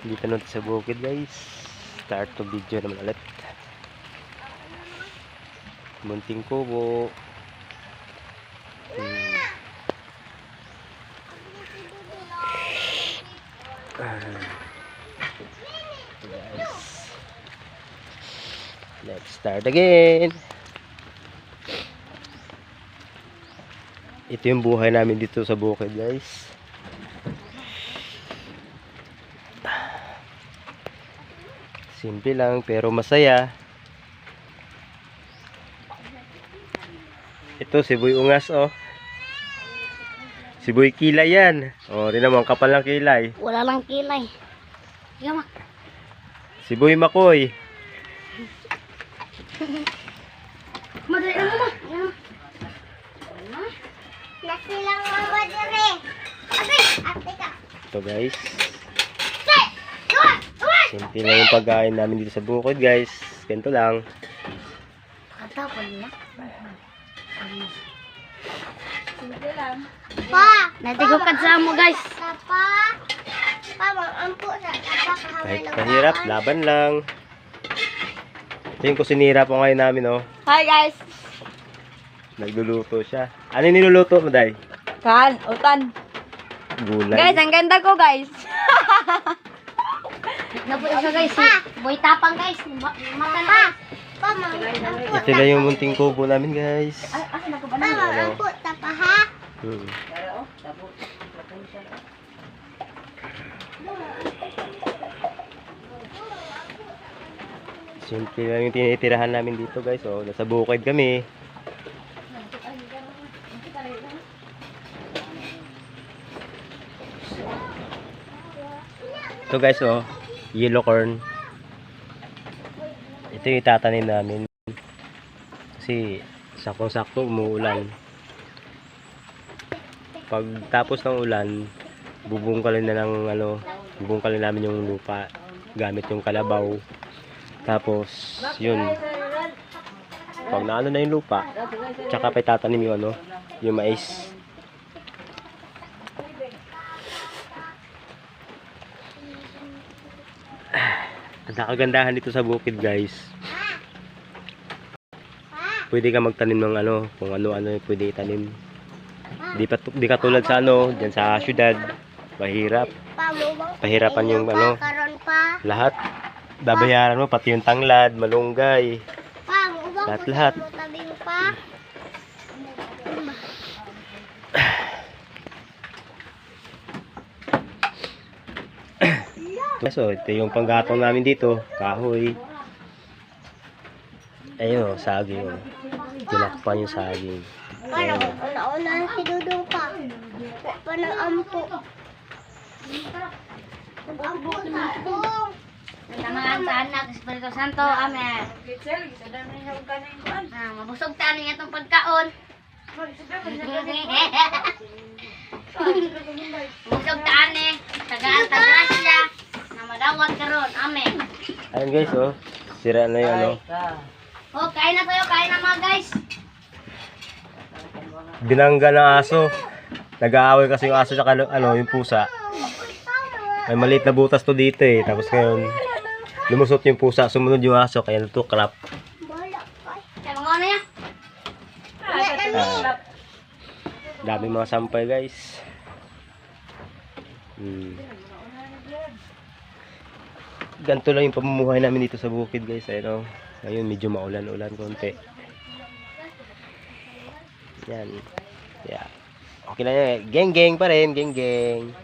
Dito na sa bukid guys. Start to video naman ulit. Munting kubo. Guys. Let's start again. Ito yung buhay namin dito sa bukid guys. Simple lang pero masaya. Ito si Boy Ungas oh. Si Boy Kilay yan. Oh, tingnan mo ang kapal ng kilay. Wala lang kilay. Yamak. Si Boy Makoy. Madali na mo. Nasilang mama dire. Ate ka. Ito guys. Simple lang yung pagkain namin dito sa bukid guys. Ganito lang. Katapon niya. Simple lang. Pa! Natigukad sa mo guys. Pa! Pa, mag-ampo sa tapa. Kahit mahirap, laban lang. Ito yung kusinira po ngayon namin oh. Hi guys. Nagluluto siya. Ano yung niluluto mo, Day? Utan. Gulay. Guys, ang ganda ko guys. Nabuo siya guys. Boy tapang guys. Mata na. Pa, mag-ampo. Ito lang yung munting kubo namin guys. Pa, mag-ampo tapa ha. Simple lang yung tinitirahan namin dito guys. Oh, nasa bukid kami. Ito guys oh, yellow corn. Ito yung itatanim namin. Kasi saktong-sakto umuulan. Pag tapos ng ulan, bubungkalin na ng bubungkalin namin yung lupa gamit yung kalabaw. Tapos yun. Pag naano na yung lupa, tsaka pa itatanim yung yung mais. Ang nakagandahan dito sa bukid guys. Pwede ka magtanim ng kung ano-ano yung pwede itanim. Di katulad sa diyan sa syudad. Mahirap. Pahirapan yung lahat. Babayaran mo pati yung tanglad, malunggay. Lahat. So, ito yung panggatong namin dito, kahoy. Ayun, saging. Tinakpan yung saging. Parang una-una si Dudong pa. Parang ampo. Ampo. Namahan sa anak, Espiritu Santo, amen. Mabusog tayo niya itong pagkaon. Mabusog tayo niya. Tagaan siya. Na madawat karon, amen. Ayun guys, oh. Sira na yung Oh, kain na tayo, kain na mga guys. binangga ng aso. Nag-aaway kasi yung aso sa yung pusa. May maliit na butas to dito eh. Tapos ngayon, lumusot yung pusa, sumunod yung aso, kaya natuklap. Kaya mga ano yan? Daming mga sampay guys. Ganito lang yung pamumuhay namin dito sa bukid guys. Ngayon medyo maulan-ulan konti. Yan. Yeah. Okay lang yan. Geng-geng pa rin. Geng-geng.